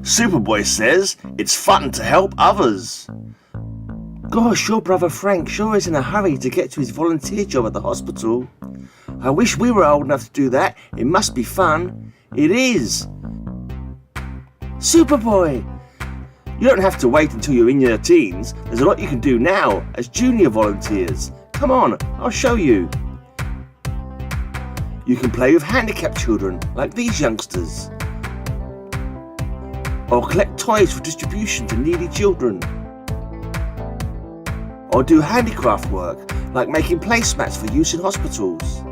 Superboy says it's fun to help others. Gosh, your brother Frank sure is in a hurry to get to his volunteer job at the hospital. I wish we were old enough to do that. It must be fun. It is. Superboy! You don't have to wait until you're in your teens. There's a lot you can do now as junior volunteers. Come on, I'll show you. You can play with handicapped children like these youngsters. Or collect toys for distribution to needy children. Or do handicraft work like making placemats for use in hospitals.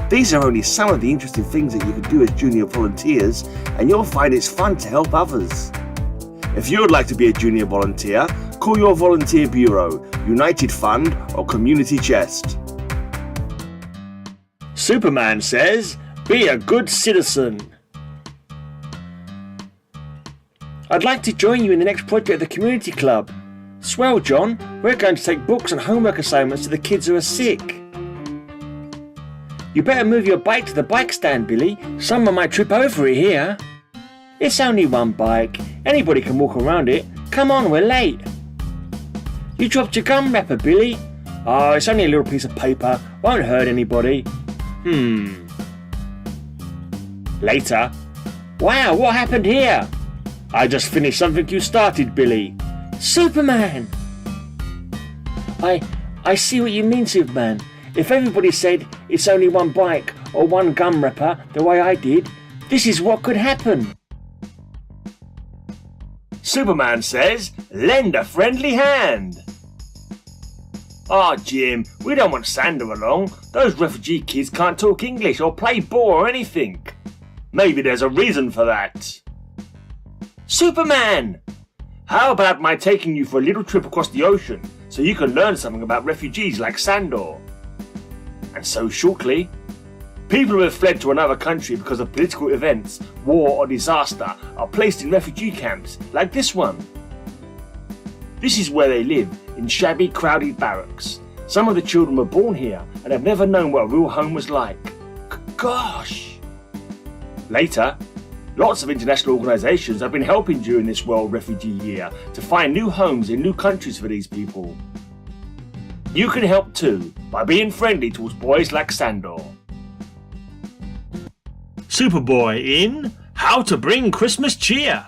These are only some of the interesting things that you can do as junior volunteers, and you'll find it's fun to help others. If you would like to be a junior volunteer, call your volunteer bureau, United Fund or Community Chest. Superman says, be a good citizen. I'd like to join you in the next project at the community club. Swell, John, we're going to take books and homework assignments to the kids who are sick. You better move your bike to the bike stand, Billy. Someone might trip over it here. It's only one bike. Anybody can walk around it. Come on, we're late. You dropped your gum wrapper, Billy. Oh, it's only a little piece of paper. Won't hurt anybody. Later. Wow, what happened here? I just finished something you started, Billy. Superman! I see what you mean, Superman. If everybody said it's only one bike or one gum wrapper the way I did, this is what could happen. Superman says, lend a friendly hand. Jim, we don't want Sander along. Those refugee kids can't talk English or play ball or anything. Maybe there's a reason for that. Superman! How about my taking you for a little trip across the ocean so you can learn something about refugees like Sandor? And so shortly, people who have fled to another country because of political events, war or disaster are placed in refugee camps like this one. This is where they live, in shabby, crowded barracks. Some of the children were born here and have never known what a real home was like. Gosh! Later, lots of international organisations have been helping during this World Refugee Year to find new homes in new countries for these people. You can help too by being friendly towards boys like Sandor. Superboy in How to Bring Christmas Cheer.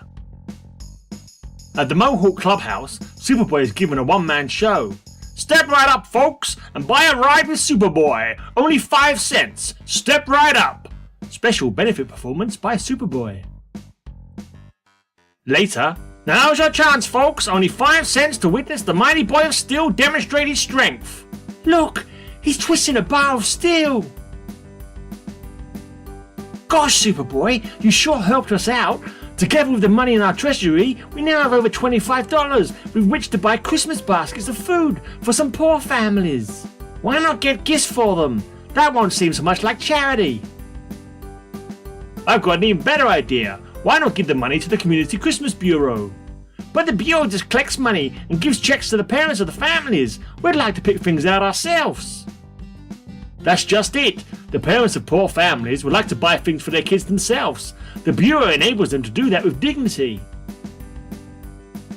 At the Mohawk Clubhouse, Superboy is given a one-man show. Step right up, folks, and buy a ride with Superboy. Only 5 cents. Step right up. Special benefit performance by Superboy. Later, now's your chance, folks. Only 5 cents to witness the mighty boy of steel demonstrate his strength. Look, he's twisting a bar of steel. Gosh, Superboy, you sure helped us out. Together with the money in our treasury, we now have over $25 with which to buy Christmas baskets of food for some poor families. Why not get gifts for them? That won't seem so much like charity. I've got an even better idea. Why not give the money to the Community Christmas Bureau? But the Bureau just collects money and gives checks to the parents of the families. We'd like to pick things out ourselves. That's just it. The parents of poor families would like to buy things for their kids themselves. The Bureau enables them to do that with dignity.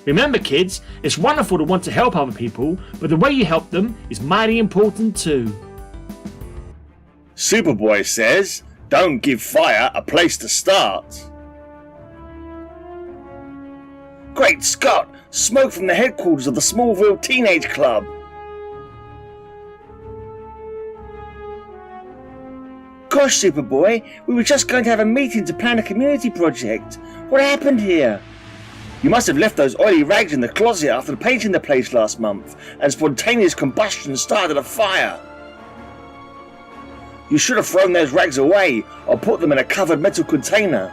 Remember, kids, it's wonderful to want to help other people, but the way you help them is mighty important too. Superboy says, don't give fire a place to start. Great Scott! Smoke from the headquarters of the Smallville Teenage Club. Gosh, Superboy, we were just going to have a meeting to plan a community project. What happened here? You must have left those oily rags in the closet after painting the place last month, and spontaneous combustion started a fire. You should have thrown those rags away, or put them in a covered metal container.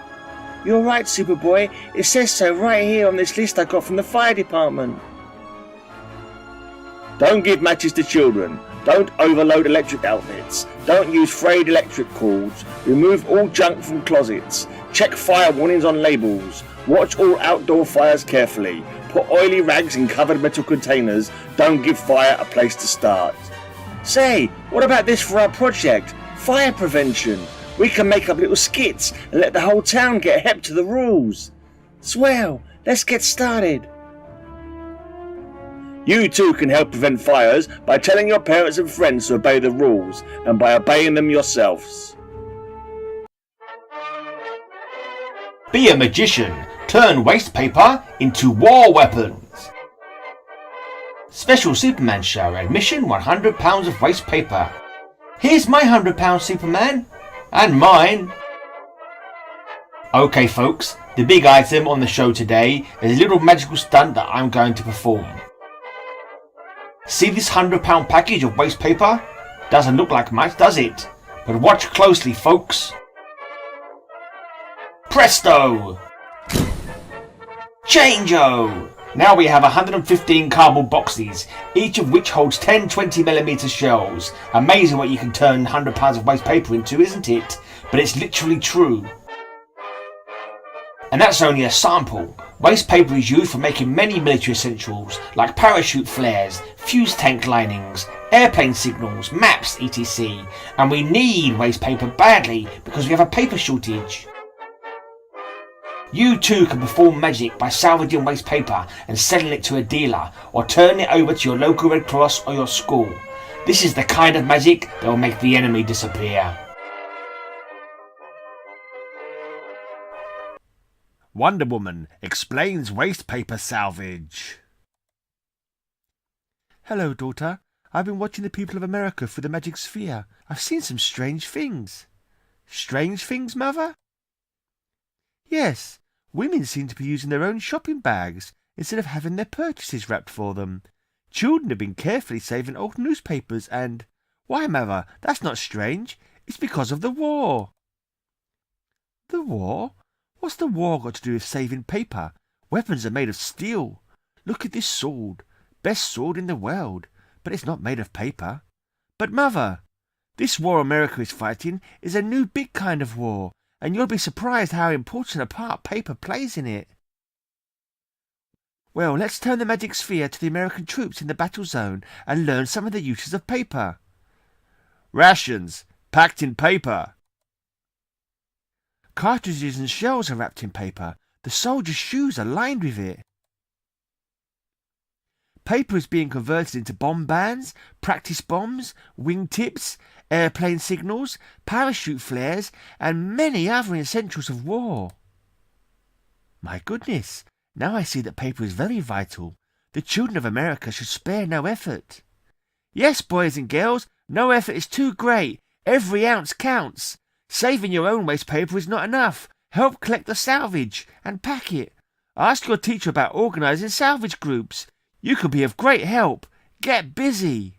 You're right, Superboy. It says so right here on this list I got from the fire department. Don't give matches to children. Don't overload electric outlets. Don't use frayed electric cords. Remove all junk from closets. Check fire warnings on labels. Watch all outdoor fires carefully. Put oily rags in covered metal containers. Don't give fire a place to start. Say, what about this for our project? Fire prevention. We can make up little skits and let the whole town get hep to the rules. Swell, let's get started. You too can help prevent fires by telling your parents and friends to obey the rules and by obeying them yourselves. Be a magician. Turn waste paper into war weapons. Special Superman show. Admission £100 of waste paper. Here's my £100 Superman. And mine. Okay folks, the big item on the show today is a little magical stunt that I'm going to perform. See this £100 package of waste paper? Doesn't look like much, does it? But watch closely folks. Presto! Changeo! Now we have 115 cardboard boxes, each of which holds 10 20mm shells. Amazing what you can turn £100 of waste paper into, isn't it? But it's literally true. And that's only a sample. Waste paper is used for making many military essentials like parachute flares, fuse tank linings, airplane signals, maps, etc. And we need waste paper badly because we have a paper shortage. You too can perform magic by salvaging waste paper and selling it to a dealer or turning it over to your local Red Cross or your school. This is the kind of magic that will make the enemy disappear. Wonder Woman explains waste paper salvage. Hello, daughter. I've been watching the people of America through the magic sphere. I've seen some strange things. Strange things, Mother? Yes, women seem to be using their own shopping bags instead of having their purchases wrapped for them. Children have been carefully saving old newspapers and... Why, Mother, that's not strange. It's because of the war. The war? What's the war got to do with saving paper? Weapons are made of steel. Look at this sword. Best sword in the world. But it's not made of paper. But Mother, this war America is fighting is a new big kind of war, and you'll be surprised how important a part paper plays in it. Well, let's turn the magic sphere to the American troops in the battle zone and learn some of the uses of paper. Rations, packed in paper. Cartridges and shells are wrapped in paper. The soldiers' shoes are lined with it. Paper is being converted into bomb bands, practice bombs, wingtips, airplane signals, parachute flares, and many other essentials of war. My goodness, now I see that paper is very vital. The children of America should spare no effort. Yes, boys and girls, no effort is too great. Every ounce counts. Saving your own waste paper is not enough. Help collect the salvage and pack it. Ask your teacher about organising salvage groups. You could be of great help. Get busy.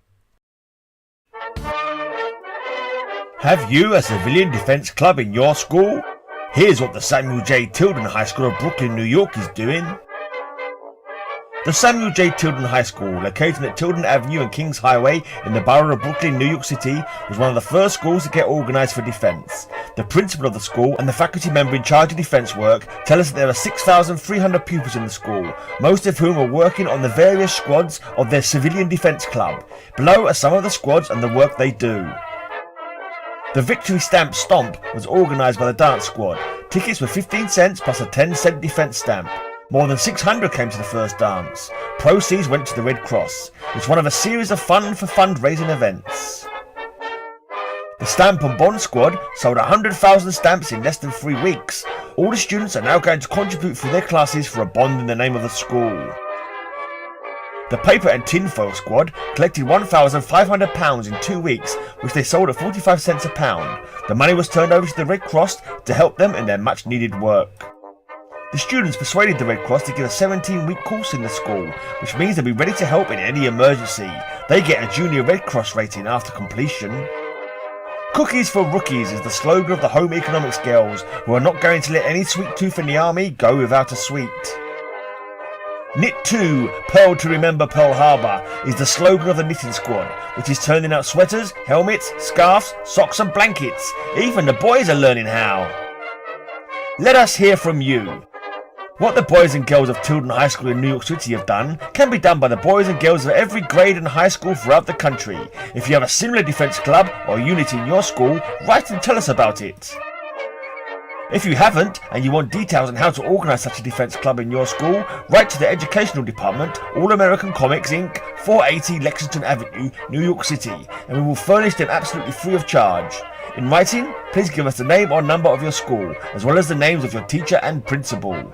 Have you a civilian defence club in your school? Here's what the Samuel J. Tilden High School of Brooklyn, New York is doing. The Samuel J. Tilden High School, located at Tilden Avenue and Kings Highway in the borough of Brooklyn, New York City, was one of the first schools to get organised for defence. The principal of the school and the faculty member in charge of defence work tell us that there are 6,300 pupils in the school, most of whom are working on the various squads of their civilian defence club. Below are some of the squads and the work they do. The Victory Stamp Stomp was organised by the dance squad. Tickets were 15 cents plus a 10-cent defence stamp. More than 600 came to the first dance. Proceeds went to the Red Cross. It's one of a series of fund for fundraising events. The Stamp and Bond Squad sold 100,000 stamps in less than 3 weeks. All the students are now going to contribute through their classes for a bond in the name of the school. The Paper and Tinfoil Squad collected £1,500 in 2 weeks, which they sold at 45 cents a pound. The money was turned over to the Red Cross to help them in their much needed work. The students persuaded the Red Cross to give a 17-week course in the school, which means they'll be ready to help in any emergency. They get a Junior Red Cross rating after completion. Cookies for Rookies is the slogan of the Home Economics girls, who are not going to let any sweet tooth in the army go without a sweet. Knit 2, Pearl to Remember Pearl Harbor is the slogan of the Knitting Squad, which is turning out sweaters, helmets, scarves, socks and blankets. Even the boys are learning how. Let us hear from you. What the boys and girls of Tilden High School in New York City have done can be done by the boys and girls of every grade and high school throughout the country. If you have a similar defence club or unit in your school, write and tell us about it. If you haven't, and you want details on how to organise such a defence club in your school, write to the Educational Department, All American Comics Inc., 480 Lexington Avenue, New York City, and we will furnish them absolutely free of charge. In writing, please give us the name or number of your school, as well as the names of your teacher and principal.